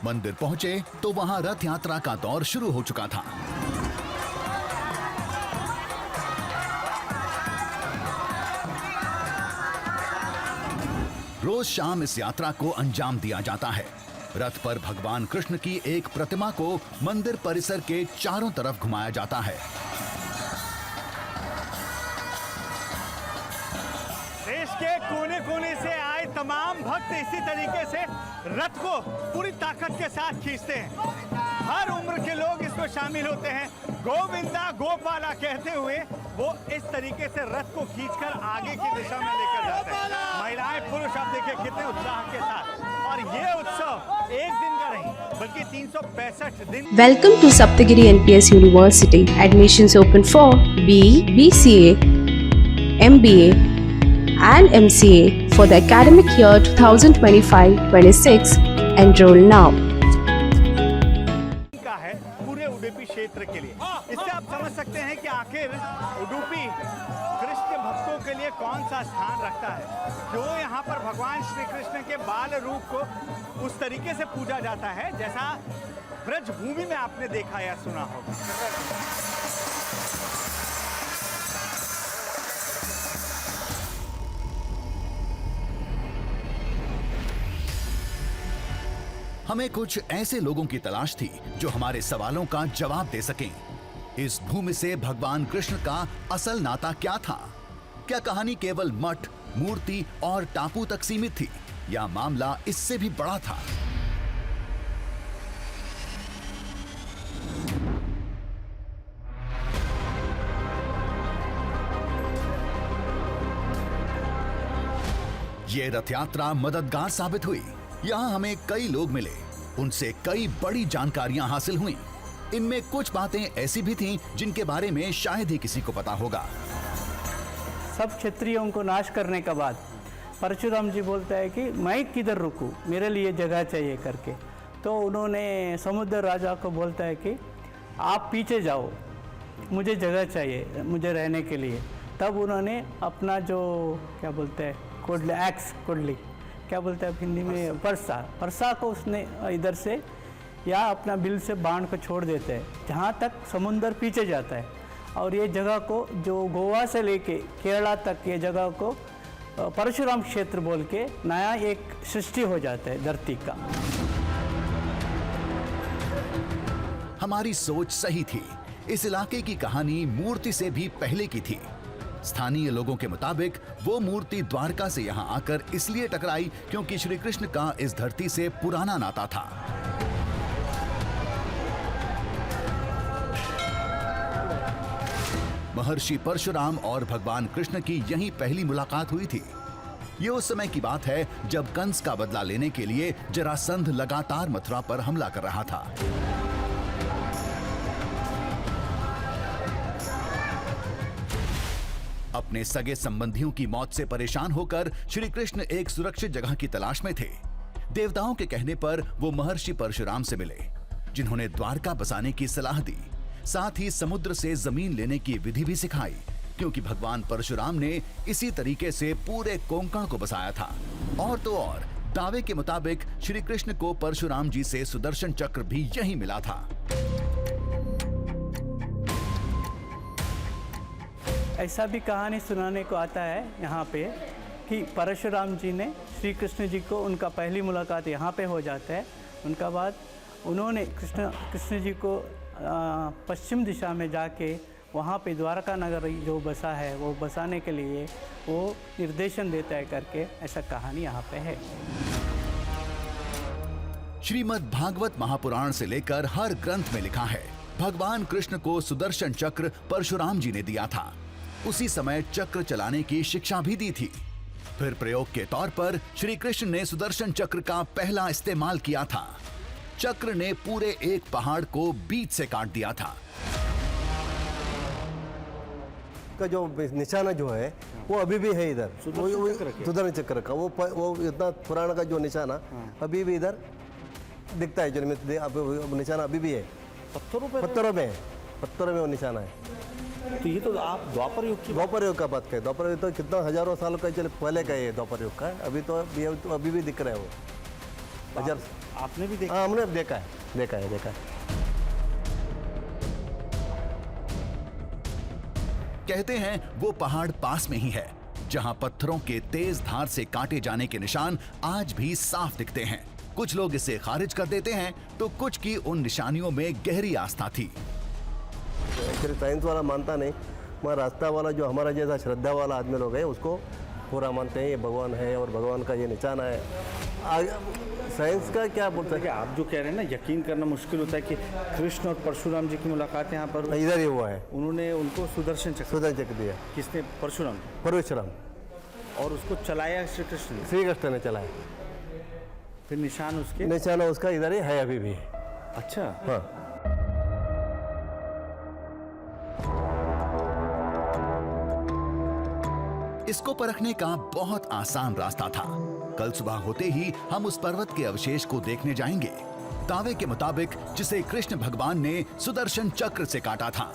मंदिर पहुंचे तो वहां रथ यात्रा का दौर शुरू हो चुका था। रोज शाम इस यात्रा को अंजाम दिया जाता है। रथ पर भगवान कृष्ण की एक प्रतिमा को मंदिर परिसर के चारों तरफ घुमाया जाता है। देश के कोने कोने से आए तमाम भक्त इसी तरीके से रथ को पूरी ताकत के साथ खींचते हैं। हर उम्र के लोग इसमें शामिल होते हैं। गोविंदा गोपाला कहते हुए वो इस तरीके से रथ को खींचकर आगे की दिशा में लेकर जाते हैं। महिलाएं पुरुष आप देखिए कितने उत्साह के साथ। और ये उत्सव एक दिन का नहीं बल्कि 365 दिन। Welcome to Saptagiri NPS University. Admissions open for BE, BCA, MBA and MCA for the academic year 2025-26. Enroll now. का है पूरे उडुपी क्षेत्र के लिए। इससे आप समझ सकते हैं कि आखिर उडुपी कृष्ण भक्तों के लिए कौन सा स्थान रखता है। क्यों यहाँ पर भगवान श्री कृष्ण के बाल रूप को उस तरीके से पूजा जाता है जैसा ब्रज भूमि में आपने देखा या सुना होगा। हमें कुछ ऐसे लोगों की तलाश थी जो हमारे सवालों का जवाब दे सकें। इस भूमि से भगवान कृष्ण का असल नाता क्या था? क्या कहानी केवल मठ, मूर्ति और टापू तक सीमित थी या मामला इससे भी बड़ा था? ये रथ यात्रा मददगार साबित हुई। यहाँ हमें कई लोग मिले, उनसे कई बड़ी जानकारियां हासिल हुई। इनमें कुछ बातें ऐसी भी थीं जिनके बारे में शायद ही किसी को पता होगा। सब क्षत्रियों को नाश करने के बाद परशुराम जी बोलता है कि मैं किधर रुकूं, मेरे लिए जगह चाहिए करके। तो उन्होंने समुद्र राजा को बोलता है कि आप पीछे जाओ, मुझे जगह चाहिए मुझे रहने के लिए। तब उन्होंने अपना जो क्या बोलते हैं कोडली, एक्स कोडली क्या बोलते हैं हिंदी में, परसा को उसने इधर से या अपना बिल से बाण को छोड़ देते हैं जहाँ तक समुंदर पीछे जाता है। और ये जगह को जो गोवा से लेके केरला तक ये जगह को परशुराम क्षेत्र बोल के नया एक सृष्टि हो जाता है धरती का। हमारी सोच सही थी। इस इलाके की कहानी मूर्ति से भी पहले की थी। स्थानीय लोगों के मुताबिक वो मूर्ति द्वारका से यहाँ आकर इसलिए टकराई क्योंकि श्री कृष्ण का इस धरती से पुराना नाता था। महर्षि परशुराम और भगवान कृष्ण की यहीं पहली मुलाकात हुई थी। ये उस समय की बात है जब कंस का बदला लेने के लिए जरासंध लगातार मथुरा पर हमला कर रहा था। अपने सगे संबंधियों की मौत से परेशान होकर श्री कृष्ण एक सुरक्षित जगह की तलाश में थे। देवताओं के कहने पर वो महर्षि परशुराम से मिले, जिन्होंने द्वारका बसाने की सलाह दी। साथ ही समुद्र से जमीन लेने की विधि भी सिखाई, क्योंकि भगवान परशुराम ने इसी तरीके से पूरे कोंकण को बसाया था। और तो और दावे के मुताबिक श्री कृष्ण को परशुराम जी से सुदर्शन चक्र भी यहीं मिला था। ऐसा भी कहानी सुनाने को आता है यहाँ पे कि परशुराम जी ने श्री कृष्ण जी को, उनका पहली मुलाकात यहाँ पे हो जाता है। उनका बाद उन्होंने कृष्ण जी को पश्चिम दिशा में जाके वहाँ पे द्वारका नगर जो बसा है वो बसाने के लिए वो निर्देशन देता है करके ऐसा कहानी यहाँ पे है। श्रीमद् भागवत महापुराण से लेकर हर ग्रंथ में लिखा है भगवान कृष्ण को सुदर्शन चक्र परशुराम जी ने दिया था। उसी समय चक्र चलाने की शिक्षा भी दी थी। फिर प्रयोग के तौर पर श्री कृष्ण ने सुदर्शन चक्र का पहला इस्तेमाल किया था। चक्र ने पूरे एक पहाड़ को बीच से काट दिया था। का जो निशाना जो है वो अभी भी है इधर, सुदर्शन चक्र का वो इतना पुराना का जो निशाना अभी भी इधर दिखता है। जो निशाना अभी भी है, पत्थरों में वो निशाना है। तो ये तो आप द्वापर युग का बात करें, द्वापर युग तो कितना हजारों सालों का चले पहले का है द्वापर युग का। अभी तो अभी भी दिख रहा है वो। आपने भी देखा? हाँ, हमने देखा है। कहते हैं वो पहाड़ पास में ही है जहां पत्थरों के तेज धार से काटे जाने के निशान आज भी साफ दिखते हैं। कुछ लोग इसे खारिज कर देते हैं तो कुछ की उन निशानियों में गहरी आस्था थी। एक्चुअली साइंस वाला मानता नहीं, मगर रास्ता वाला जो हमारा जैसा श्रद्धा वाला आदमी लोग है उसको पूरा मानते हैं, ये भगवान है और भगवान का ये निशाना है। साइंस का क्या बोलता है? देखिए, आप जो कह रहे हैं ना, यकीन करना मुश्किल होता है कि कृष्ण और परशुराम जी की मुलाकात यहाँ पर इधर ही हुआ है। उन्होंने उनको सुदर्शन चक्र दिया किसने? परशुराम। परशुराम। और उसको चलाया श्री कृष्ण ने। श्री कृष्ण ने चलाया। फिर निशान उसके? निशाना उसका इधर ही है अभी भी। अच्छा। हाँ। इसको परखने का बहुत आसान रास्ता था। कल सुबह होते ही हम उस पर्वत के अवशेष को देखने जाएंगे। दावे के मुताबिक जिसे कृष्ण भगवान ने सुदर्शन चक्र से काटा था।